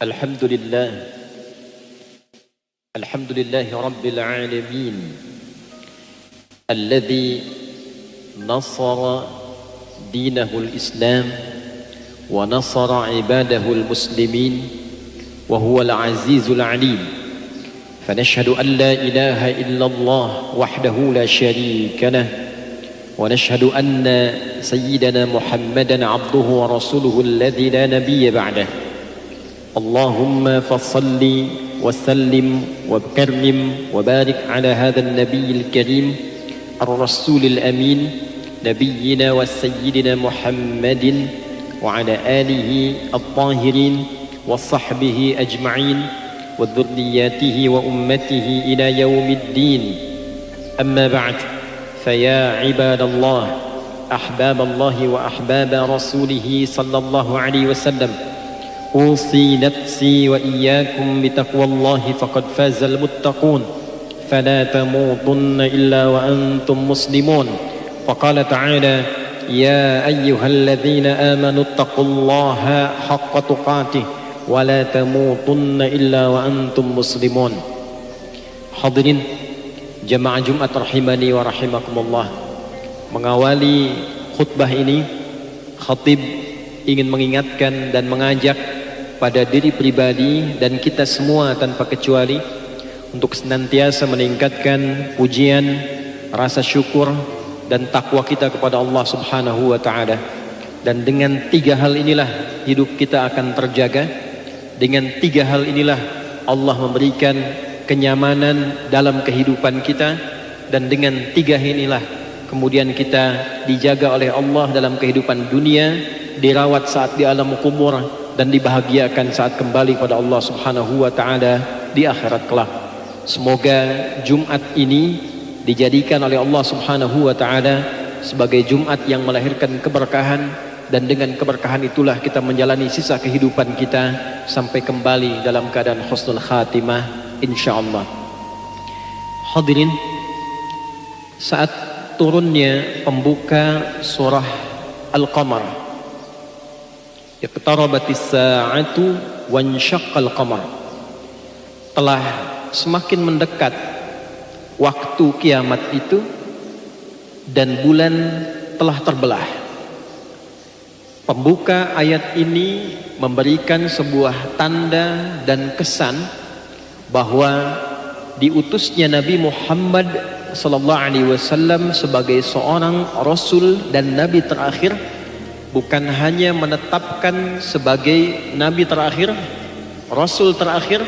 Alhamdulillah, Alhamdulillahi Rabbil Alamin, alladhi nasara dinahul Islam wa nasara ibadahul muslimin wa huwal azizul alim. Fanashhadu an la ilaha illallah wahdahu la sharika lah wa nashhadu anna sayyidana Muhammadan abduhu wa rasuluhu alladhi la nabiyya ba'dah. Allahumma fassalli wa sallim wa karrim wa barik ala hadha an-nabiyil karim ar-rasulil amin nabiyyina wa sayyidina Muhammadin wa ala alihi at-tahirin wa sahbihi ajma'in wa dhurriyyatihi wa ummatihi ila yaumiddin. Amma ba'd, faya ibadallah ahbaballahi wa ahbaba rasulih sallallahu alaihi wasallam, أوصي نفسي وإياكم بتقوى الله فقد فاز المتقون فلا تموتن إلا وأنتم مسلمون. فقال تعالى يا أيها الذين آمنوا اتقوا الله حق تقاته ولا تموتن إلا وأنتم مسلمون. Hadirin jamaah Jumat rahimani wa rahimakumullah, mengawali khutbah ini khatib ingin mengingatkan dan mengajak pada diri pribadi dan kita semua tanpa kecuali untuk senantiasa meningkatkan pujian, rasa syukur dan takwa kita kepada Allah Subhanahu wa taala. Dan dengan tiga hal inilah hidup kita akan terjaga. Dengan tiga hal inilah Allah memberikan kenyamanan dalam kehidupan kita, dan dengan tiga inilah kemudian kita dijaga oleh Allah dalam kehidupan dunia, dirawat saat di alam kubur, dan dibahagiakan saat kembali pada Allah Subhanahu wa taala di akhirat kelak. Semoga Jumat ini dijadikan oleh Allah Subhanahu wa taala sebagai Jumat yang melahirkan keberkahan, dan dengan keberkahan itulah kita menjalani sisa kehidupan kita sampai kembali dalam keadaan husnul khatimah insyaallah. Hadirin, saat turunnya pembuka surah Al-Qamar, iqtarabatis sa'atu wansyaqqal qamar, telah semakin mendekat waktu kiamat itu dan bulan telah terbelah. Pembuka ayat ini memberikan sebuah tanda dan kesan bahwa diutusnya Nabi Muhammad sallallahu alaihi wasallam sebagai seorang rasul dan nabi terakhir bukan hanya menetapkan sebagai nabi terakhir, rasul terakhir,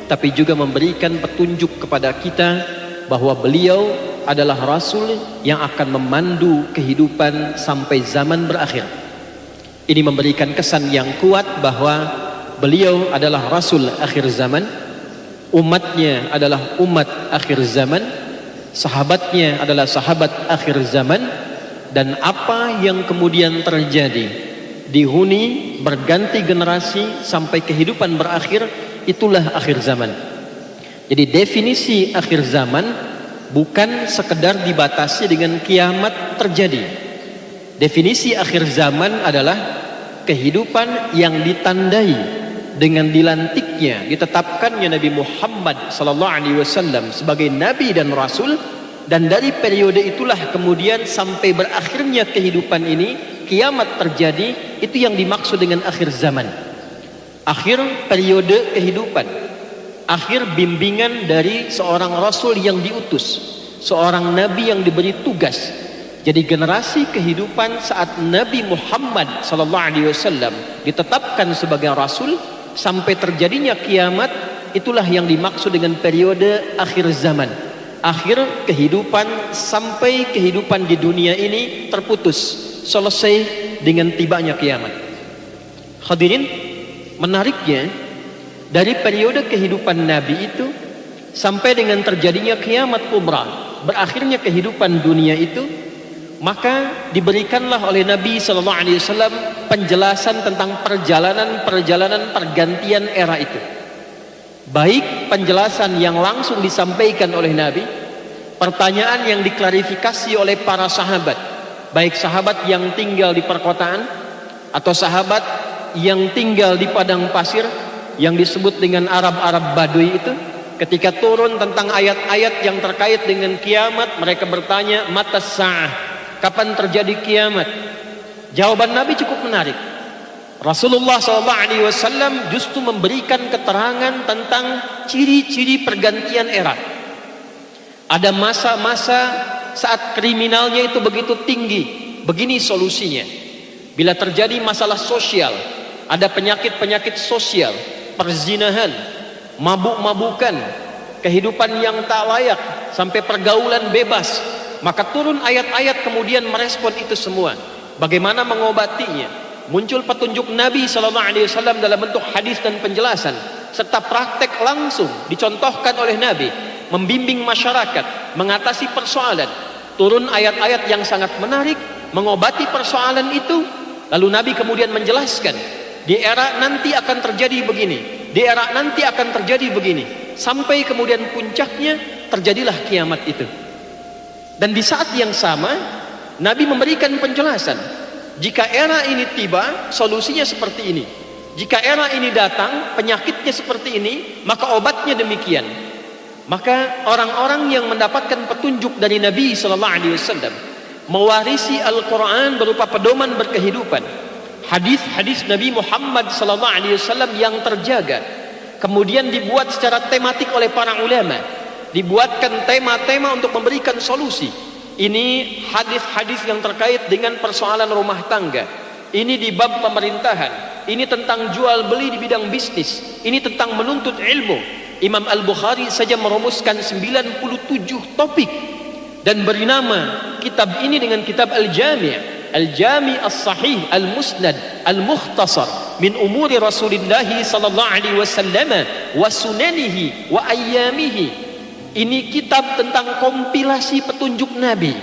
tapi juga memberikan petunjuk kepada kita bahwa beliau adalah rasul yang akan memandu kehidupan sampai zaman berakhir. Ini memberikan kesan yang kuat bahwa beliau adalah rasul akhir zaman, umatnya adalah umat akhir zaman, sahabatnya adalah sahabat akhir zaman, dan apa yang kemudian terjadi dihuni berganti generasi sampai kehidupan berakhir, itulah akhir zaman. Jadi definisi akhir zaman bukan sekedar dibatasi dengan kiamat terjadi. Definisi akhir zaman adalah kehidupan yang ditandai dengan dilantiknya, ditetapkannya Nabi Muhammad sallallahu alaihi wasallam sebagai nabi dan rasul. Dan dari periode itulah kemudian sampai berakhirnya kehidupan ini, kiamat terjadi, itu yang dimaksud dengan akhir zaman. Akhir periode kehidupan, akhir bimbingan dari seorang rasul yang diutus, seorang nabi yang diberi tugas. Jadi generasi kehidupan saat Nabi Muhammad sallallahu alaihi wasallam ditetapkan sebagai rasul sampai terjadinya kiamat, itulah yang dimaksud dengan periode akhir zaman. Akhir kehidupan sampai kehidupan di dunia ini terputus, selesai dengan tibanya kiamat. Hadirin, menariknya dari periode kehidupan Nabi itu sampai dengan terjadinya kiamat kubra, berakhirnya kehidupan dunia itu, maka diberikanlah oleh Nabi sallallahu alaihi wasallam penjelasan tentang perjalanan pergantian era itu. Baik penjelasan yang langsung disampaikan oleh Nabi, pertanyaan yang diklarifikasi oleh para sahabat, baik sahabat yang tinggal di perkotaan atau sahabat yang tinggal di padang pasir, yang disebut dengan Arab-Arab Badui itu, ketika turun tentang ayat-ayat yang terkait dengan kiamat, mereka bertanya, mata sa'ah, kapan terjadi kiamat? Jawaban Nabi cukup menarik. Rasulullah SAW justru memberikan keterangan tentang ciri-ciri pergantian era. Ada masa-masa saat kriminalnya itu begitu tinggi. Begini solusinya. Bila terjadi masalah sosial, ada penyakit-penyakit sosial, perzinahan, mabuk-mabukan, kehidupan yang tak layak, sampai pergaulan bebas, maka turun ayat-ayat kemudian merespon itu semua. Bagaimana mengobatinya? Muncul petunjuk Nabi SAW dalam bentuk hadis dan penjelasan, serta praktek langsung dicontohkan oleh Nabi, membimbing masyarakat, mengatasi persoalan. Turun ayat-ayat yang sangat menarik, mengobati persoalan itu. Lalu Nabi kemudian menjelaskan, di era nanti akan terjadi begini, di era nanti akan terjadi begini, sampai kemudian puncaknya terjadilah kiamat itu. Dan di saat yang sama Nabi memberikan penjelasan, jika era ini tiba, solusinya seperti ini. Jika era ini datang, penyakitnya seperti ini, maka obatnya demikian. Maka orang-orang yang mendapatkan petunjuk dari Nabi SAW mewarisi Al-Quran berupa pedoman berkehidupan, hadis-hadis Nabi Muhammad SAW yang terjaga, kemudian dibuat secara tematik oleh para ulama, dibuatkan tema-tema untuk memberikan solusi. Ini hadis-hadis yang terkait dengan persoalan rumah tangga, ini di bab pemerintahan, ini tentang jual beli di bidang bisnis, ini tentang menuntut ilmu. Imam Al-Bukhari saja merumuskan 97 topik dan beri nama kitab ini dengan kitab Al-Jami', Al-Jami' As-Sahih Al-Musnad Al-Mukhtasar min umuri Rasulillah sallallahu alaihi wasallam wa sunanihi wa ayyamihi. Ini kitab tentang kompilasi petunjuk Nabi.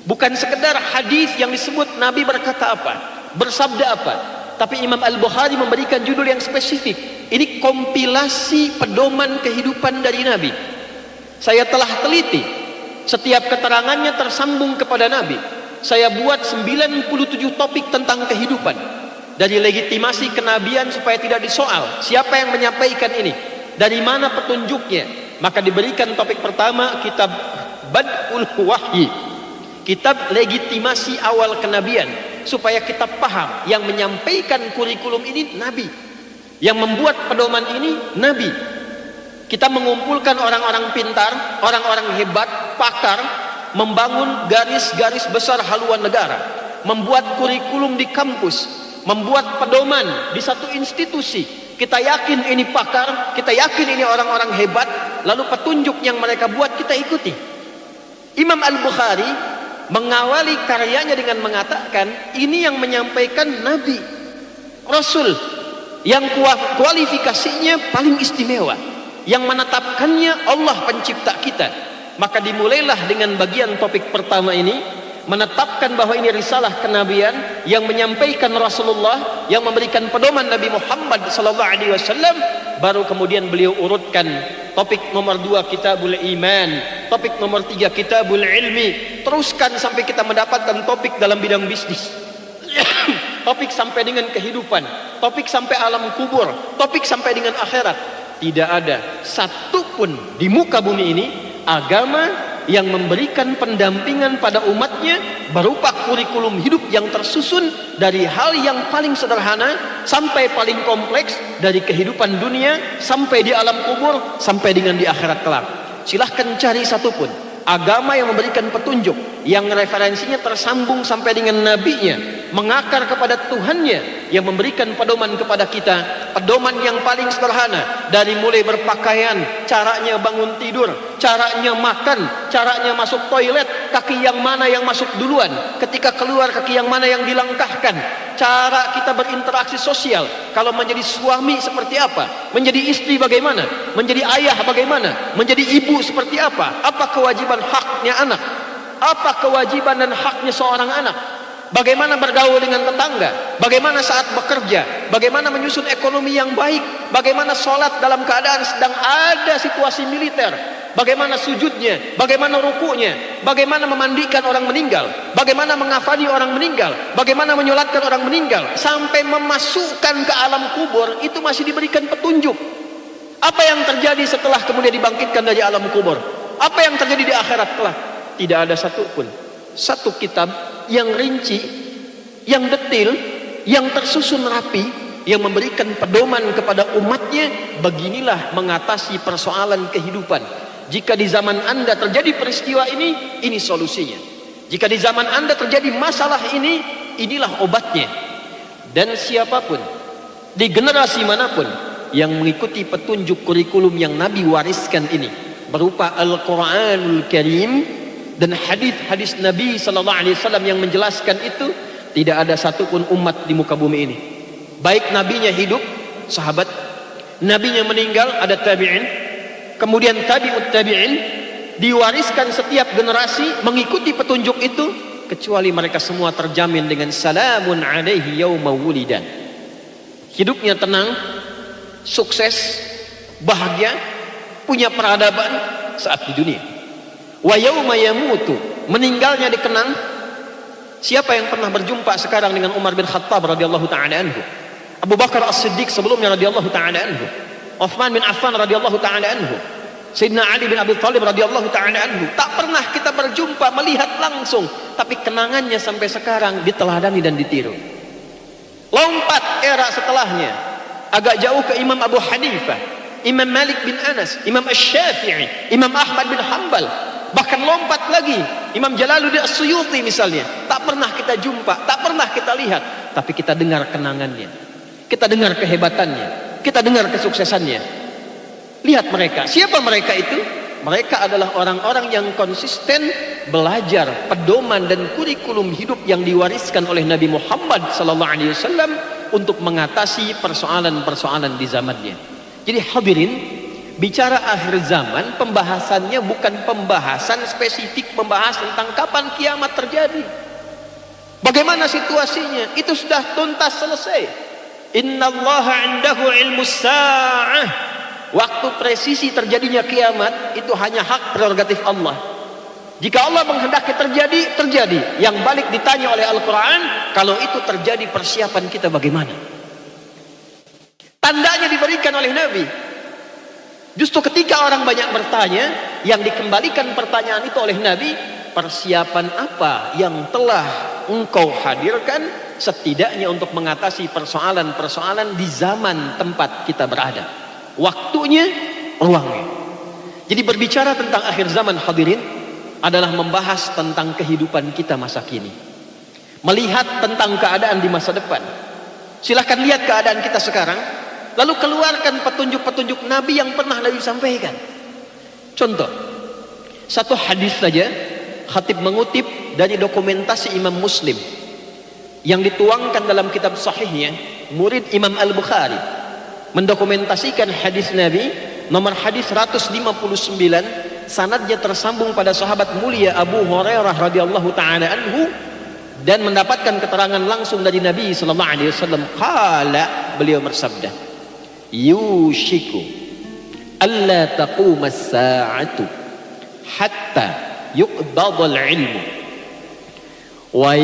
Bukan sekedar hadis yang disebut Nabi berkata apa, bersabda apa, tapi Imam Al-Bukhari memberikan judul yang spesifik. Ini kompilasi pedoman kehidupan dari Nabi. Saya telah teliti, setiap keterangannya tersambung kepada Nabi. Saya buat 97 topik tentang kehidupan, dari legitimasi kenabian supaya tidak disoal siapa yang menyampaikan ini, dari mana petunjuknya. Maka diberikan topik pertama, kitab Bad'ul Wahyi, kitab legitimasi awal kenabian, supaya kita paham yang menyampaikan kurikulum ini Nabi, yang membuat pedoman ini Nabi. Kita mengumpulkan orang-orang pintar, orang-orang hebat, pakar, membangun garis-garis besar haluan negara, membuat kurikulum di kampus, membuat pedoman di satu institusi. Kita yakin ini pakar, kita yakin ini orang-orang hebat, lalu petunjuk yang mereka buat kita ikuti. Imam Al-Bukhari mengawali karyanya dengan mengatakan, ini yang menyampaikan Nabi, Rasul, yang kualifikasinya paling istimewa, yang menetapkannya Allah pencipta kita. Maka dimulailah dengan bagian topik pertama ini, menetapkan bahwa ini risalah kenabian yang menyampaikan Rasulullah, yang memberikan pedoman Nabi Muhammad SAW. Baru kemudian beliau urutkan topik nomor 2 Kitabul Iman, topik nomor 3 Kitabul Ilmi, teruskan sampai kita mendapatkan topik dalam bidang bisnis, topik sampai dengan kehidupan, topik sampai alam kubur, topik sampai dengan akhirat. Tidak ada satupun di muka bumi ini agama yang memberikan pendampingan pada umatnya berupa kurikulum hidup yang tersusun dari hal yang paling sederhana sampai paling kompleks, dari kehidupan dunia sampai di alam kubur sampai dengan di akhirat kelak. Silahkan cari satupun agama yang memberikan petunjuk yang referensinya tersambung sampai dengan nabinya, mengakar kepada Tuhannya, yang memberikan pedoman kepada kita, pedoman yang paling sederhana, dari mulai berpakaian, caranya bangun tidur, caranya makan, caranya masuk toilet, kaki yang mana yang masuk duluan, ketika keluar kaki yang mana yang dilangkahkan, cara kita berinteraksi sosial, kalau menjadi suami seperti apa, menjadi istri bagaimana, menjadi ayah bagaimana, menjadi ibu seperti apa kewajiban haknya anak, apa kewajiban dan haknya seorang anak, bagaimana bergaul dengan tetangga, bagaimana saat bekerja, bagaimana menyusun ekonomi yang baik, bagaimana sholat dalam keadaan sedang ada situasi militer, bagaimana sujudnya, bagaimana rukunya, bagaimana memandikan orang meninggal, bagaimana mengafani orang meninggal, bagaimana menyolatkan orang meninggal, sampai memasukkan ke alam kubur, itu masih diberikan petunjuk. Apa yang terjadi setelah kemudian dibangkitkan dari alam kubur? Apa yang terjadi di akhirat kelak? Tidak ada satu kitab yang rinci, yang detail, yang tersusun rapi, yang memberikan pedoman kepada umatnya. Beginilah mengatasi persoalan kehidupan. Jika di zaman Anda terjadi peristiwa ini solusinya. Jika di zaman Anda terjadi masalah ini, inilah obatnya. Dan siapapun di generasi manapun yang mengikuti petunjuk kurikulum yang Nabi wariskan ini, berupa Al-Quranul Karim dan hadis-hadis Nabi sallallahu alaihi wasallam yang menjelaskan itu, tidak ada satupun umat di muka bumi ini, baik nabinya hidup, sahabat, nabinya meninggal, ada tabi'in, kemudian tabi'ut tabi'in, diwariskan setiap generasi mengikuti petunjuk itu, kecuali mereka semua terjamin dengan salamun alaihi yauma wulida. Hidupnya tenang, sukses, bahagia, punya peradaban saat di dunia. Wa yauma yamutu, meninggalnya dikenang. Siapa yang pernah berjumpa sekarang dengan Umar bin Khattab radhiyallahu taala anhu, Abu Bakar As-Siddiq sebelumnya radhiyallahu taala anhu, Utsman bin Affan radhiyallahu taala anhu, Sayyidina Ali bin Abi Thalib radhiyallahu taala anhu, tak pernah kita berjumpa melihat langsung, tapi kenangannya sampai sekarang diteladani dan ditiru. Lompat era setelahnya, agak jauh ke Imam Abu Hanifah, Imam Malik bin Anas, Imam Asy-Syafi'i, Imam Ahmad bin Hanbal, bahkan lompat lagi Imam Jalaluddin As-Suyuti misalnya. Tak pernah kita jumpa, tak pernah kita lihat, tapi kita dengar kenangannya, kita dengar kehebatannya, kita dengar kesuksesannya. Lihat mereka. Siapa mereka itu? Mereka adalah orang-orang yang konsisten belajar pedoman dan kurikulum hidup yang diwariskan oleh Nabi Muhammad SAW untuk mengatasi persoalan-persoalan di zamannya. Jadi hadirin, bicara akhir zaman, pembahasannya bukan pembahasan spesifik, membahas tentang kapan kiamat terjadi, bagaimana situasinya, itu sudah tuntas selesai. Innallaha 'indahu 'ilmus sa'ah. Waktu presisi terjadinya kiamat itu hanya hak prerogatif Allah. Jika Allah menghendaki terjadi, terjadi. Yang balik ditanya oleh Al-Quran, kalau itu terjadi persiapan kita bagaimana? Tandanya diberikan oleh Nabi. Justru ketika orang banyak bertanya, yang dikembalikan pertanyaan itu oleh Nabi, persiapan apa yang telah engkau hadirkan setidaknya untuk mengatasi persoalan-persoalan di zaman tempat kita berada, waktunya, ruangnya. Jadi berbicara tentang akhir zaman hadirin adalah membahas tentang kehidupan kita masa kini, melihat tentang keadaan di masa depan. Silahkan lihat keadaan kita sekarang, lalu keluarkan petunjuk-petunjuk Nabi yang pernah Nabi sampaikan. Contoh, satu hadis saja khatib mengutip dari dokumentasi Imam Muslim yang dituangkan dalam kitab sahihnya, murid Imam Al-Bukhari mendokumentasikan hadis Nabi nomor hadis 159, sanadnya tersambung pada sahabat mulia Abu Hurairah radhiyallahu taala anhu, dan mendapatkan keterangan langsung dari Nabi sallallahu alaihi wasallam. Qala, beliau bersabda, yushiku alla taquma as-sa'atu hatta yuqbadal ilmu wa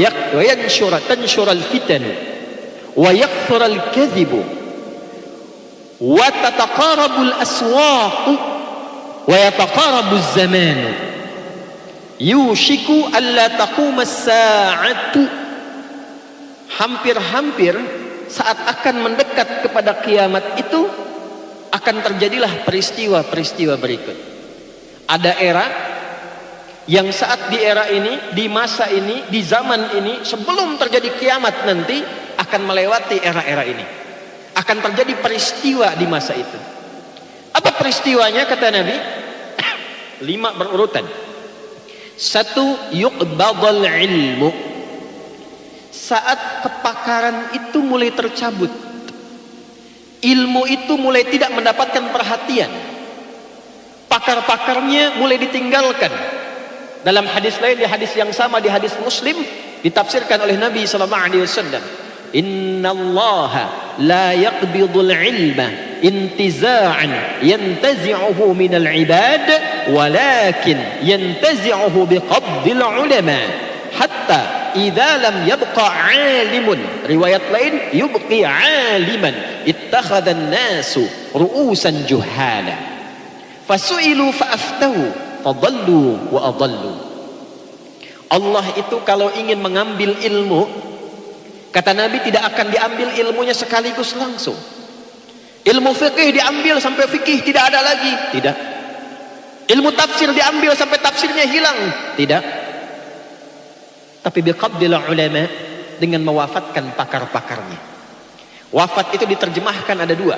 tanshura al-fitan wa yakthura al-kadhibu wa tataqarabul aswaq wa yataqarabuz zaman. Yushiku alla taquma as-sa'atu, hampir-hampir saat akan mendekat kepada kiamat itu akan terjadilah peristiwa-peristiwa berikut. Ada era yang saat di era ini, di masa ini, di zaman ini, sebelum terjadi kiamat nanti akan melewati era-era ini. Akan terjadi peristiwa di masa itu. Apa peristiwanya kata Nabi? 5 berurutan. 1, yuqbadal ilmu. Saat kepakaran itu mulai tercabut, ilmu itu mulai tidak mendapatkan perhatian, pakar-pakarnya mulai ditinggalkan. Dalam hadis lain, di hadis yang sama di hadis Muslim, ditafsirkan oleh Nabi SAW, innallaha la yaqbidul ilma intiza'an yantazi'uhu minal ibad walakin yantazi'uhu biqabdil ulama hatta idza lam yabqa 'alimun, riwayat lain yubqi 'aliman ittakhadha an-nasu ru'usan juhala fasu'ilu fa'aftahu fadallu wa adallu. Allah itu kalau ingin mengambil ilmu, kata Nabi, tidak akan diambil ilmunya sekaligus langsung. Ilmu fikih diambil sampai fikih tidak ada lagi, tidak. Ilmu tafsir diambil sampai tafsirnya hilang, tidak. Tapi biqabdil ulama, dengan mewafatkan pakar-pakarnya. Wafat itu diterjemahkan ada dua.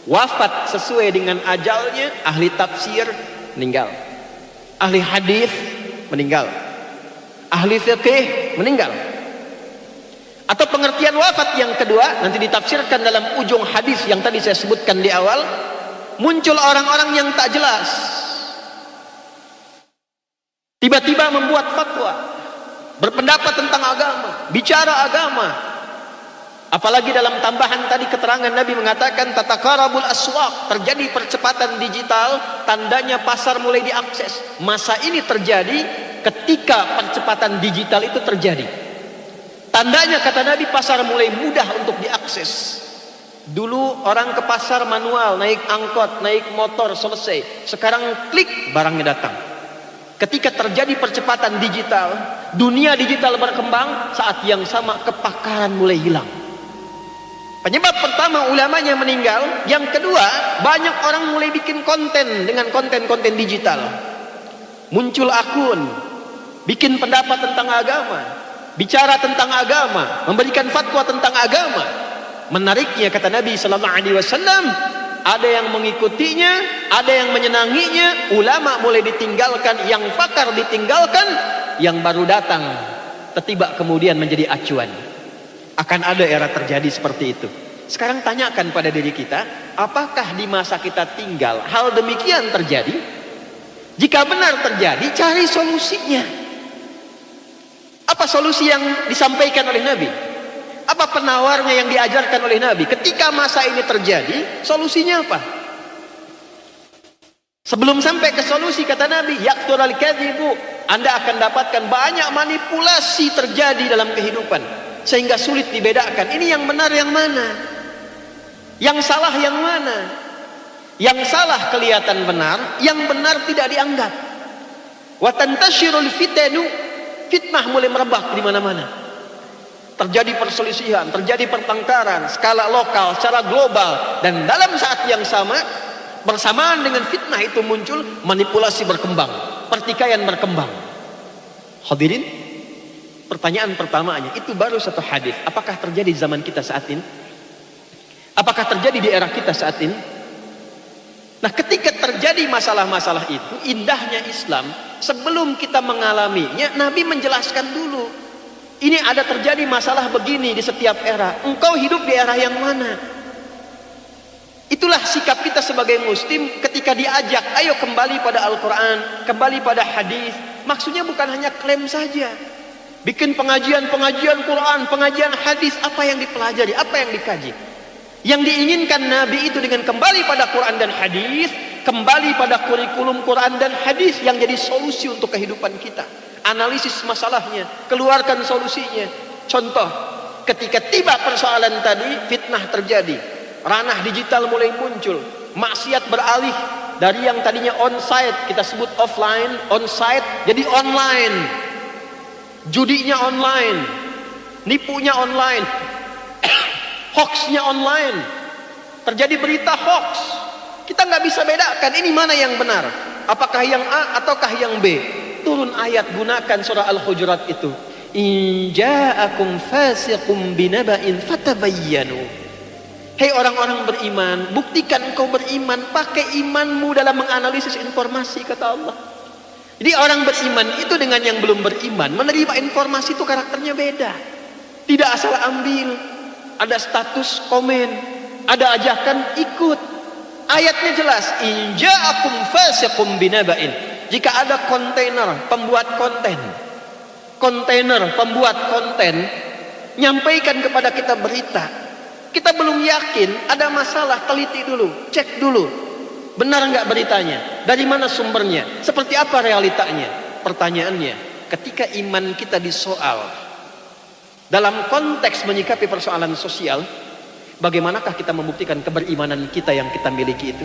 Wafat sesuai dengan ajalnya, ahli tafsir meninggal, ahli hadis meninggal, ahli fikih meninggal. Atau pengertian wafat yang kedua nanti ditafsirkan dalam ujung hadis yang tadi saya sebutkan di awal, muncul orang-orang yang tak jelas, tiba-tiba membuat fatwa, berpendapat tentang agama, bicara agama. Apalagi dalam tambahan tadi keterangan Nabi mengatakan tatakarabul aswaq, terjadi percepatan digital, tandanya pasar mulai diakses. Masa ini terjadi ketika percepatan digital itu terjadi. Tandanya kata Nabi pasar mulai mudah untuk diakses. Dulu orang ke pasar manual, naik angkot, naik motor, selesai. Sekarang klik barangnya datang. Ketika terjadi percepatan digital, dunia digital berkembang, saat yang sama kepakaran mulai hilang. Penyebab pertama ulamanya meninggal, yang kedua banyak orang mulai bikin konten dengan konten-konten digital. Muncul akun, bikin pendapat tentang agama, bicara tentang agama, memberikan fatwa tentang agama. Menariknya kata Nabi sallallahu alaihi wasallam, ada yang mengikutinya, ada yang menyenanginya. Ulama mulai ditinggalkan, yang pakar ditinggalkan, yang baru datang tiba kemudian menjadi acuan. Akan ada era terjadi seperti itu. Sekarang tanyakan pada diri kita, apakah di masa kita tinggal hal demikian terjadi? Jika benar terjadi, cari solusinya. Apa solusi yang disampaikan oleh Nabi? Apa penawarnya yang diajarkan oleh Nabi? Ketika masa ini terjadi, solusinya apa? Sebelum sampai ke solusi, kata Nabi, yaktural kadhibu, Anda akan dapatkan banyak manipulasi terjadi dalam kehidupan, sehingga sulit dibedakan ini yang benar yang mana, yang salah yang mana. Yang salah kelihatan benar, yang benar tidak dianggap. Wa tantashirul fitanu, fitnah mulai merebak di mana-mana. Terjadi perselisihan, terjadi pertengkaran skala lokal, secara global, dan dalam saat yang sama bersamaan dengan fitnah itu muncul manipulasi berkembang, pertikaian berkembang. Hadirin, pertanyaan pertamanya, itu baru satu hadis. Apakah terjadi di zaman kita saat ini? Apakah terjadi di era kita saat ini? Nah, ketika terjadi masalah-masalah itu, indahnya Islam, sebelum kita mengalaminya, Nabi menjelaskan dulu. Ini ada terjadi masalah begini di setiap era. Engkau hidup di era yang mana? Itulah sikap kita sebagai muslim ketika diajak, ayo kembali pada Al-Quran, kembali pada hadis. Maksudnya bukan hanya klaim saja. Bikin pengajian-pengajian Quran, pengajian hadis, apa yang dipelajari, apa yang dikaji. Yang diinginkan Nabi itu dengan kembali pada Quran dan hadis, kembali pada kurikulum Quran dan hadis yang jadi solusi untuk kehidupan kita. Analisis masalahnya, keluarkan solusinya. Contoh, ketika tiba persoalan tadi, fitnah terjadi, ranah digital mulai muncul, maksiat beralih dari yang tadinya on-site, kita sebut offline, on-site jadi online. Judinya online, nipunya online, hoaxnya online, terjadi berita hoax. Kita nggak bisa bedakan ini mana yang benar, apakah yang A ataukah yang B. Turun ayat, gunakan surah Al-Hujurat itu. In ja'akum fasiqum binaba'in fatabayyanu. Hei orang-orang beriman, buktikan engkau beriman, pakai imanmu dalam menganalisis informasi, kata Allah. Jadi orang beriman itu dengan yang belum beriman, menerima informasi itu karakternya beda. Tidak asal ambil, ada status komen, ada ajakan ikut. Ayatnya jelas, in ja'akum fasiqum binaba'in. Jika ada kontainer pembuat konten, nyampaikan kepada kita berita, kita belum yakin, ada masalah, teliti dulu, cek dulu. Benar nggak beritanya? Dari mana sumbernya? Seperti apa realitanya? Pertanyaannya, ketika iman kita disoal dalam konteks menyikapi persoalan sosial, bagaimanakah kita membuktikan keberimanan kita yang kita miliki itu?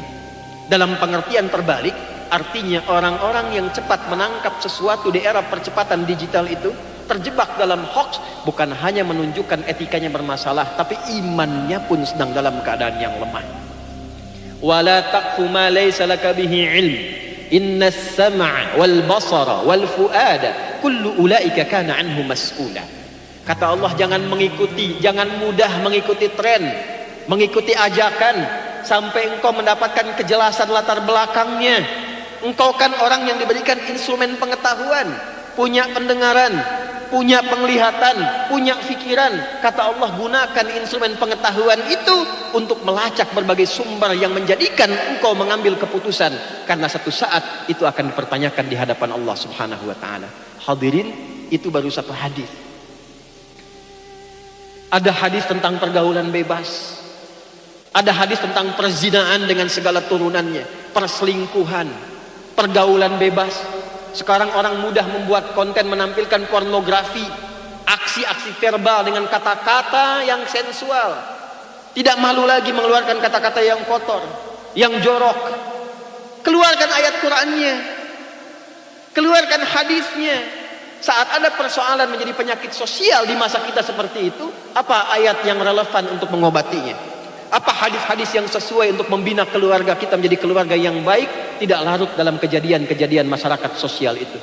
Dalam pengertian terbalik, artinya orang-orang yang cepat menangkap sesuatu di era percepatan digital itu terjebak dalam hoax, bukan hanya menunjukkan etikanya bermasalah, tapi imannya pun sedang dalam keadaan yang lemah. Wala taqfu ma laysa laka bihi ilm innas sam'a wal basara wal fuada kullu ulaika kana anhu mas'ula. Kata Allah, jangan mudah mengikuti tren, mengikuti ajakan sampai engkau mendapatkan kejelasan latar belakangnya. Engkau kan orang yang diberikan instrumen pengetahuan, punya pendengaran, punya penglihatan, punya pikiran. Kata Allah, gunakan instrumen pengetahuan itu untuk melacak berbagai sumber yang menjadikan engkau mengambil keputusan, karena satu saat itu akan dipertanyakan di hadapan Allah Subhanahu wa taala. Hadirin, itu baru satu hadis. Ada hadis tentang pergaulan bebas, ada hadis tentang perzinaan dengan segala turunannya, perselingkuhan, pergaulan bebas. Sekarang orang mudah membuat konten menampilkan pornografi, aksi-aksi verbal dengan kata-kata yang sensual. Tidak malu lagi mengeluarkan kata-kata yang kotor, yang jorok. Keluarkan ayat Qur'annya, keluarkan hadisnya. Saat ada persoalan menjadi penyakit sosial di masa kita seperti itu, apa ayat yang relevan untuk mengobatinya? Apa hadis-hadis yang sesuai untuk membina keluarga kita menjadi keluarga yang baik, tidak larut dalam kejadian-kejadian masyarakat sosial itu?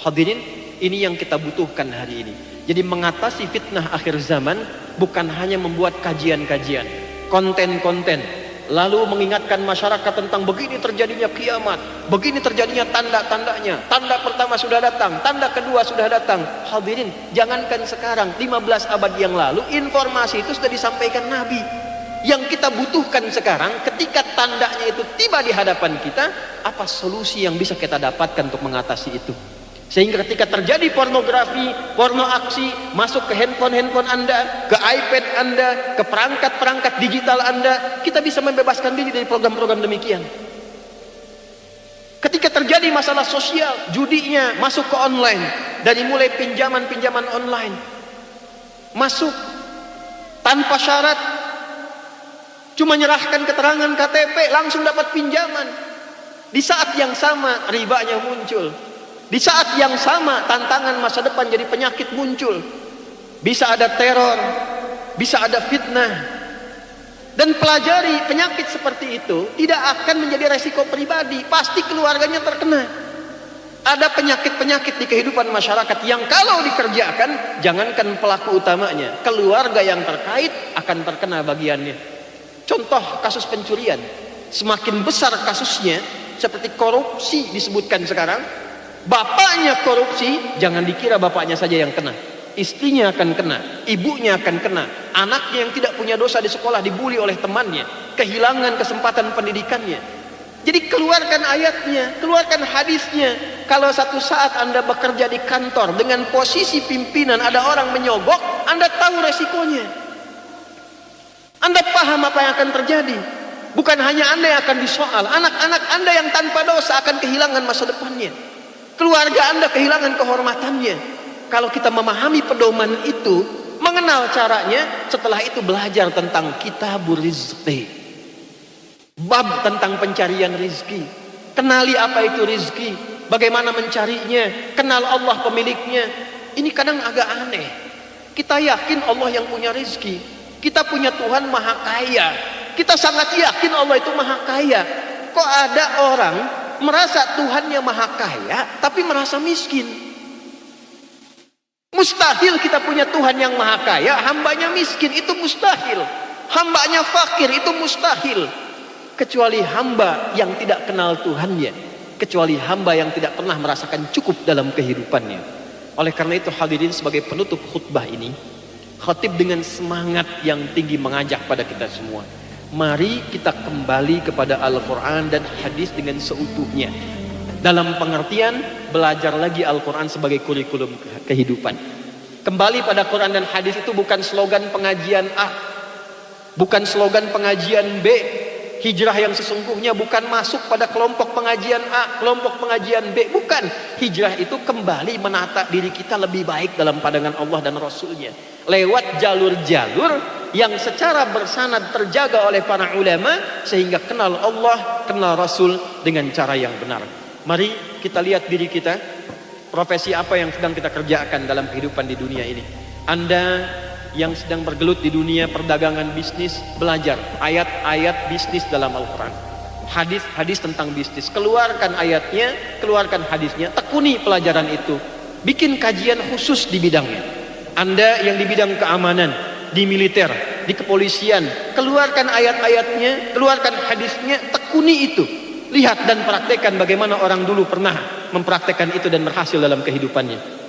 Hadirin, ini yang kita butuhkan hari ini. Jadi mengatasi fitnah akhir zaman bukan hanya membuat kajian-kajian, konten-konten, lalu mengingatkan masyarakat tentang begini terjadinya kiamat, begini terjadinya tanda-tandanya. Tanda pertama sudah datang, tanda kedua sudah datang. Hadirin, jangankan sekarang, 15 abad yang lalu informasi itu sudah disampaikan Nabi. Yang kita butuhkan sekarang, ketika tandanya itu tiba di hadapan kita, apa solusi yang bisa kita dapatkan untuk mengatasi itu? Sehingga ketika terjadi pornografi, porno aksi masuk ke handphone Anda, ke iPad Anda, ke perangkat-perangkat digital Anda, kita bisa membebaskan diri dari program-program demikian. Ketika terjadi masalah sosial, judinya masuk ke online, dari mulai pinjaman-pinjaman online, masuk tanpa syarat, cuma nyerahkan keterangan KTP langsung dapat pinjaman. Di saat yang sama ribanya muncul. Di saat yang sama tantangan masa depan jadi penyakit muncul. Bisa ada teror, bisa ada fitnah. Dan pelajari penyakit seperti itu tidak akan menjadi resiko pribadi, pasti keluarganya terkena. Ada penyakit-penyakit di kehidupan masyarakat yang kalau dikerjakan, jangankan pelaku utamanya, keluarga yang terkait akan terkena bagiannya. Contoh kasus pencurian, semakin besar kasusnya, seperti korupsi disebutkan sekarang. Bapaknya korupsi, jangan dikira bapaknya saja yang kena, istrinya akan kena, ibunya akan kena, anaknya yang tidak punya dosa di sekolah dibully oleh temannya, kehilangan kesempatan pendidikannya. Jadi keluarkan ayatnya, keluarkan hadisnya. Kalau satu saat Anda bekerja di kantor dengan posisi pimpinan, ada orang menyogok, Anda tahu resikonya, Anda paham apa yang akan terjadi. Bukan hanya Anda yang akan disoal, anak-anak Anda yang tanpa dosa akan kehilangan masa depannya, keluarga Anda kehilangan kehormatannya. Kalau kita memahami pedoman itu, mengenal caranya, setelah itu belajar tentang kitabur rizqi, bab tentang pencarian rizki. Kenali apa itu rizki, bagaimana mencarinya, kenal Allah pemiliknya. Ini kadang agak aneh. Kita yakin Allah yang punya rizki, kita punya Tuhan maha kaya, kita sangat yakin Allah itu maha kaya. Kok ada orang merasa Tuhannya maha kaya tapi merasa miskin? Mustahil kita punya Tuhan yang maha kaya, hambanya miskin, itu mustahil. Hambanya fakir, itu mustahil. Kecuali hamba yang tidak kenal Tuhannya, kecuali hamba yang tidak pernah merasakan cukup dalam kehidupannya. Oleh karena itu hadirin, sebagai penutup khutbah ini, khatib dengan semangat yang tinggi mengajak pada kita semua, mari kita kembali kepada Al-Quran dan hadis dengan seutuhnya. Dalam pengertian belajar lagi Al-Quran sebagai kurikulum kehidupan. Kembali pada Quran dan hadis itu bukan slogan pengajian A, bukan slogan pengajian B, Hijrah yang sesungguhnya bukan masuk pada kelompok pengajian A, kelompok pengajian B, bukan. Hijrah itu kembali menata diri kita lebih baik dalam pandangan Allah dan Rasulnya, lewat jalur-jalur yang secara bersanad terjaga oleh para ulama, sehingga kenal Allah, kenal Rasul dengan cara yang benar. Mari kita lihat diri kita, profesi apa yang sedang kita kerjakan dalam kehidupan di dunia ini. Anda yang sedang bergelut di dunia perdagangan bisnis, belajar ayat-ayat bisnis dalam Al-Quran, hadis-hadis tentang bisnis, keluarkan ayatnya, keluarkan hadisnya, tekuni pelajaran itu, bikin kajian khusus di bidangnya. Anda yang di bidang keamanan, di militer, di kepolisian, keluarkan ayat-ayatnya, keluarkan hadisnya, tekuni itu, lihat dan praktekkan bagaimana orang dulu pernah mempraktekkan itu dan berhasil dalam kehidupannya.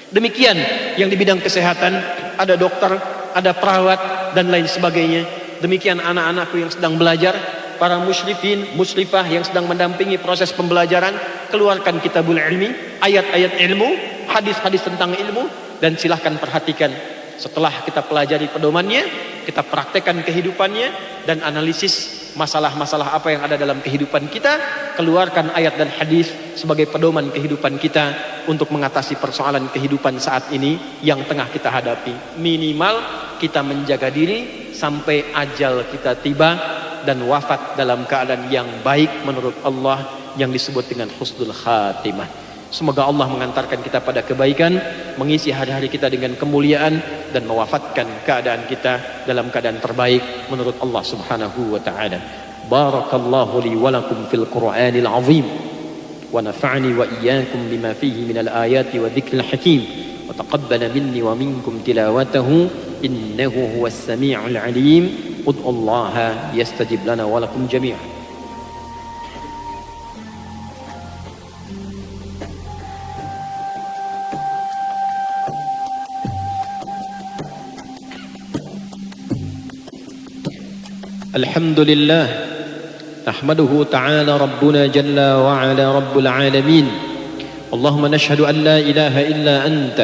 Demikian yang di bidang kesehatan, ada dokter, ada perawat dan lain sebagainya. Demikian anak-anakku yang sedang belajar, para musyrifin, musyrifah yang sedang mendampingi proses pembelajaran, keluarkan kitabul ilmi, ayat-ayat ilmu, hadis-hadis tentang ilmu, dan silahkan perhatikan. Setelah kita pelajari pedomannya, kita praktekkan kehidupannya dan analisis masalah-masalah apa yang ada dalam kehidupan kita, keluarkan ayat dan hadis sebagai pedoman kehidupan kita untuk mengatasi persoalan kehidupan saat ini yang tengah kita hadapi. Minimal kita menjaga diri sampai ajal kita tiba dan wafat dalam keadaan yang baik menurut Allah, yang disebut dengan husnul khatimah. Semoga Allah mengantarkan kita pada kebaikan, mengisi hari-hari kita dengan kemuliaan, dan mewafatkan keadaan kita dalam keadaan terbaik menurut Allah Subhanahu wa ta'ala. Barakallahu li wa lakum fil Qur'anil azim, wa nafa'ani wa iyyakum bima fihi minal ayati wa dzikril hakim, wa taqabbala minni wa minkum tilawatahu innahu huwas sami'ul alim. Ud'ullaha yastajib lana wa lakum jami'an. الحمد لله نحمده تعالى ربنا جل وعلا رب العالمين. اللهم نشهد أن لا إله إلا أنت،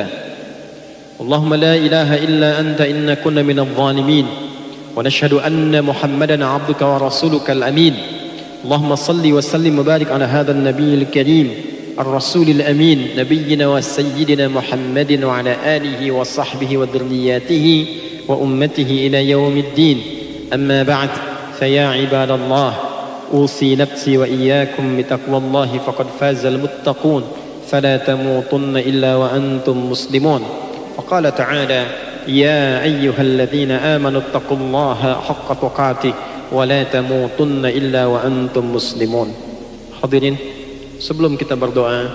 اللهم لا إله إلا أنت إن كنا من الظالمين، ونشهد أن محمدا عبدك ورسولك الأمين. اللهم صل وسلم وبارك على هذا النبي الكريم الرسول الأمين، نبينا وسيدنا محمد وعلى آله وصحبه وذرياته وأمته إلى يوم الدين. أما بعد، فيا عباد الله، أوصي نفسي وإياكم بتقوى الله فقد فاز المتقون، فلا تموتن إلا وأنتم مسلمون. فقال تعالى: يا أيها الذين آمنوا اتقوا الله حق تقاته ولا تموتن إلا وأنتم مسلمون. Hadirin, sebelum kita berdoa,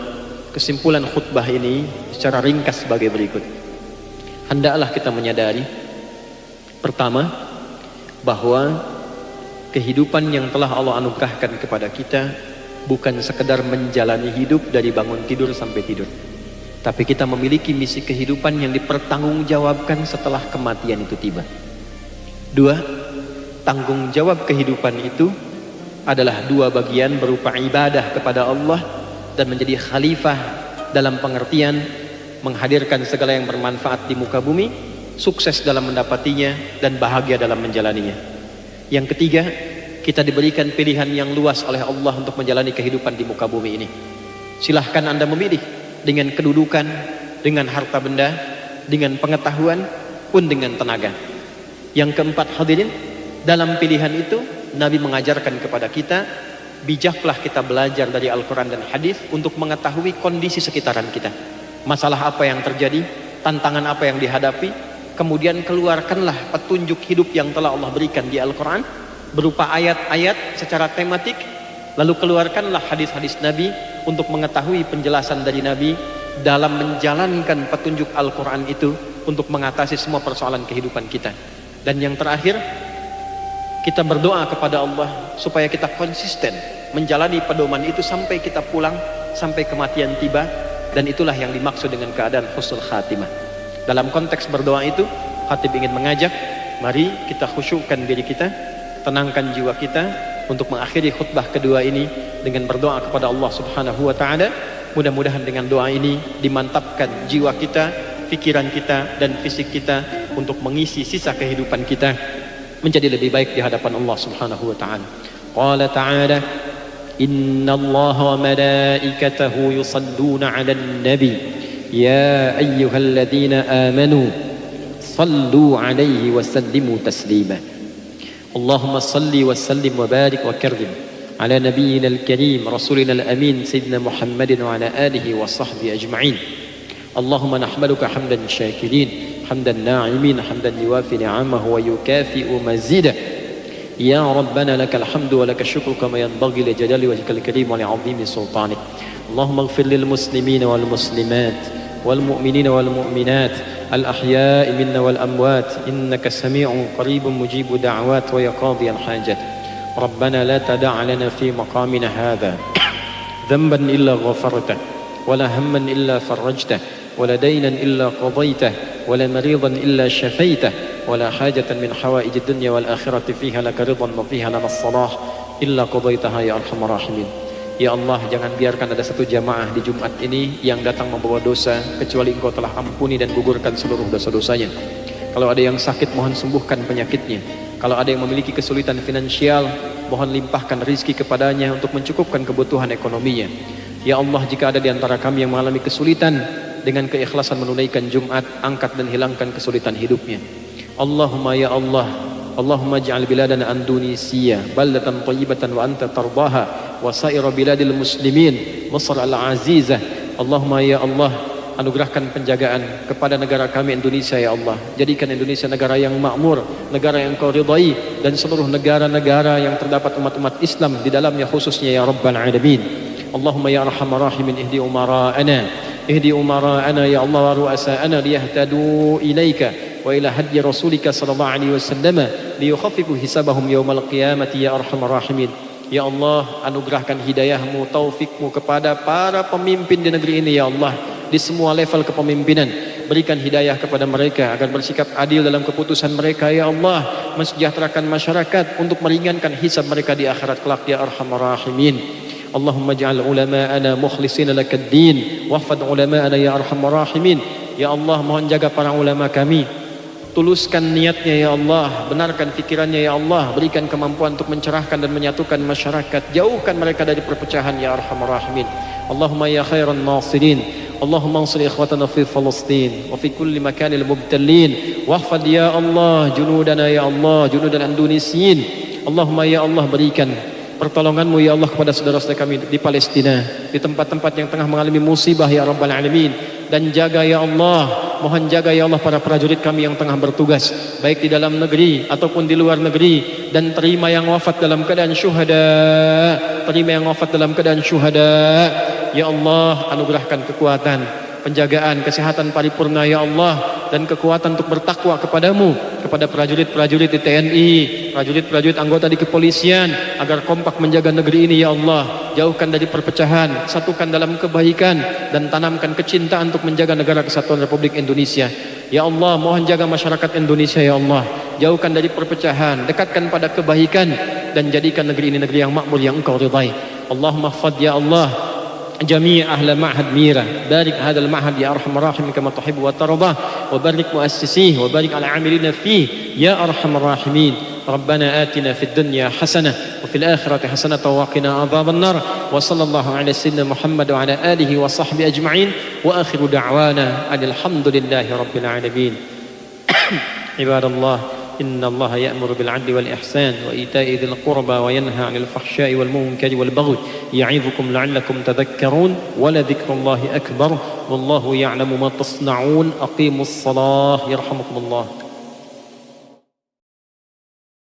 kesimpulan khutbah ini secara ringkas sebagai berikut. Hendaklah kita menyadari, pertama, bahwa kehidupan yang telah Allah anugerahkan kepada kita bukan sekedar menjalani hidup dari bangun tidur sampai tidur, tapi kita memiliki misi kehidupan yang dipertanggungjawabkan setelah kematian itu tiba. Dua, tanggung jawab kehidupan itu adalah dua bagian, berupa ibadah kepada Allah dan menjadi khalifah dalam pengertian menghadirkan segala yang bermanfaat di muka bumi, sukses dalam mendapatinya, dan bahagia dalam menjalaninya. Yang ketiga, kita diberikan pilihan yang luas oleh Allah untuk menjalani kehidupan di muka bumi ini. Silahkan Anda memilih dengan kedudukan, dengan harta benda, dengan pengetahuan, pun dengan tenaga. Yang keempat, hadirin, dalam pilihan itu Nabi mengajarkan kepada kita, bijaklah kita belajar dari Al-Quran dan hadis untuk mengetahui kondisi sekitaran kita, masalah apa yang terjadi, tantangan apa yang dihadapi. Kemudian keluarkanlah petunjuk hidup yang telah Allah berikan di Al-Quran berupa ayat-ayat secara tematik. Lalu keluarkanlah hadis-hadis Nabi untuk mengetahui penjelasan dari Nabi dalam menjalankan petunjuk Al-Quran itu untuk mengatasi semua persoalan kehidupan kita. Dan yang terakhir, kita berdoa kepada Allah supaya kita konsisten menjalani pedoman itu sampai kita pulang, sampai kematian tiba. Dan itulah yang dimaksud dengan keadaan husnul khatimah. Dalam konteks berdoa itu, khatib ingin mengajak, mari kita khusyukkan diri kita, tenangkan jiwa kita untuk mengakhiri khutbah kedua ini dengan berdoa kepada Allah Subhanahu wa ta'ala. Mudah-mudahan dengan doa ini dimantapkan jiwa kita, pikiran kita, dan fisik kita untuk mengisi sisa kehidupan kita menjadi lebih baik di hadapan Allah Subhanahu wa ta'ala. قال تعالى إن الله وملائكته يصلون على النبي يا أيها الذين آمنوا صلوا عليه وسلموا تسليما اللهم صل وسلم وبارك وكرم على نبينا الكريم رسولنا الأمين سيدنا محمد وعلى آله وصحبه أجمعين اللهم نحمدك حمدا شاكرين حمدا ناعمين حمدا يوافي نعمه ويكافئ مزيده يا ربنا لك الحمد ولك الشكر كما ينبغي لجلال وجهك الكريم ولعظيم سلطانك اللهم اغفر للمسلمين والمسلمات والمؤمنين والمؤمنات الأحياء منا والأموات إنك سميع قريب مجيب دعوات ويقاضي الحاجات ربنا لا تدع لنا في مقامنا هذا ذنبا إلا غفرته ولا هما إلا فرجته ولا دينا إلا قضيته ولا مريضا إلا شفيته ولا حاجة من حوائج الدنيا والآخرة فيها لك رضا وفيها لنا الصلاح إلا قضيتها يا أرحم الراحمين. Ya Allah, jangan biarkan ada satu jamaah di Jumat ini yang datang membawa dosa kecuali Engkau telah ampuni dan gugurkan seluruh dosa-dosanya. Kalau ada yang sakit, mohon sembuhkan penyakitnya. Kalau ada yang memiliki kesulitan finansial, mohon limpahkan rizki kepadanya untuk mencukupkan kebutuhan ekonominya. Ya Allah, jika ada di antara kami yang mengalami kesulitan, dengan keikhlasan menunaikan Jumat, angkat dan hilangkan kesulitan hidupnya. Allahumma ya Allah, Allahumma ja'al biladana Indonesia baldatan thayyibatan wa anta tardaha wa sa'ira biladil muslimin Masr al-azizah. Allahumma ya Allah, anugerahkan penjagaan kepada negara kami Indonesia ya Allah. Jadikan Indonesia negara yang makmur, negara yang Kau ridai, dan seluruh negara-negara yang terdapat umat-umat Islam di dalamnya khususnya ya Rabbal Alamin. Allahumma ya Arhamar Rahimin ihdi umara'ana ya Allah wa ru'asa'ana liyahtadu ilaika wa ila hadyi rasulika sallallahu alaihi wasallam liyukhaffifu hisabahum yaumal qiyamati ya Arhamar Rahimin. Ya Allah, anugerahkan hidayahmu, taufikmu kepada para pemimpin di negeri ini ya Allah, di semua level kepemimpinan. Berikan hidayah kepada mereka agar bersikap adil dalam keputusan mereka ya Allah, mensejahterakan masyarakat untuk meringankan hisab mereka di akhirat kelak ya Arhamar Rahimin. Allahumma ja'al ulama'ana mukhlisina lakad-din wahfad ulama'ana ya Arhamar Rahimin. Ya Allah, mohon jaga para ulama kami, tuluskan niatnya ya Allah, benarkan fikirannya ya Allah, berikan kemampuan untuk mencerahkan dan menyatukan masyarakat, jauhkan mereka dari perpecahan ya Arhamar Rahimin. Allahumma ya khairan nasirin, Allahumma ansur ikhwatana fi Palestin wa fi kulli makanil mubtalin wahfad ya Allah junudana ya Allah, junudal Indonesiyin. Allahumma ya Allah, berikan pertolonganmu ya Allah kepada saudara-saudara kami di Palestina, di tempat-tempat yang tengah mengalami musibah ya Rabbal Alamin. Dan jaga ya Allah, mohon jaga ya Allah para prajurit kami yang tengah bertugas baik di dalam negeri ataupun di luar negeri, dan terima yang wafat dalam keadaan syuhada, terima yang wafat dalam keadaan syuhada. Ya Allah, anugerahkan kekuatan, penjagaan, kesehatan paripurna ya Allah, dan kekuatan untuk bertakwa kepadamu, kepada prajurit-prajurit di TNI, prajurit-prajurit anggota di kepolisian, agar kompak menjaga negeri ini ya Allah. Jauhkan dari perpecahan, satukan dalam kebaikan, dan tanamkan kecintaan untuk menjaga negara kesatuan Republik Indonesia. Ya Allah, mohon jaga masyarakat Indonesia ya Allah, jauhkan dari perpecahan, dekatkan pada kebaikan, dan jadikan negeri ini negeri yang makmur yang Engkau ridai. Allahumma hfadz ya Allah جميع أهل معهد ميرا، بارك هذا المعهد يا أرحم الراحمين كما تحب وترضى، وبارك مؤسسيه وبارك على عاملين فيه يا أرحم الراحمين. ربنا آتنا في الدنيا حسنة وفي الآخرة حسنة وقنا عذاب النار، وصلى الله على سيدنا محمد وعلى آله وصحبه أجمعين، وآخر دعوانا أن الحمد لله رب العالمين. عباد الله، إن الله يأمر بالعدل والإحسان وإيتاء ذي القربى وينهى عن الفحشاء والمنكر والبغي يعظكم لعلكم تذكرون، ولذكر الله أكبر والله يعلم ما تصنعون. أقيموا الصلاة يرحمكم الله.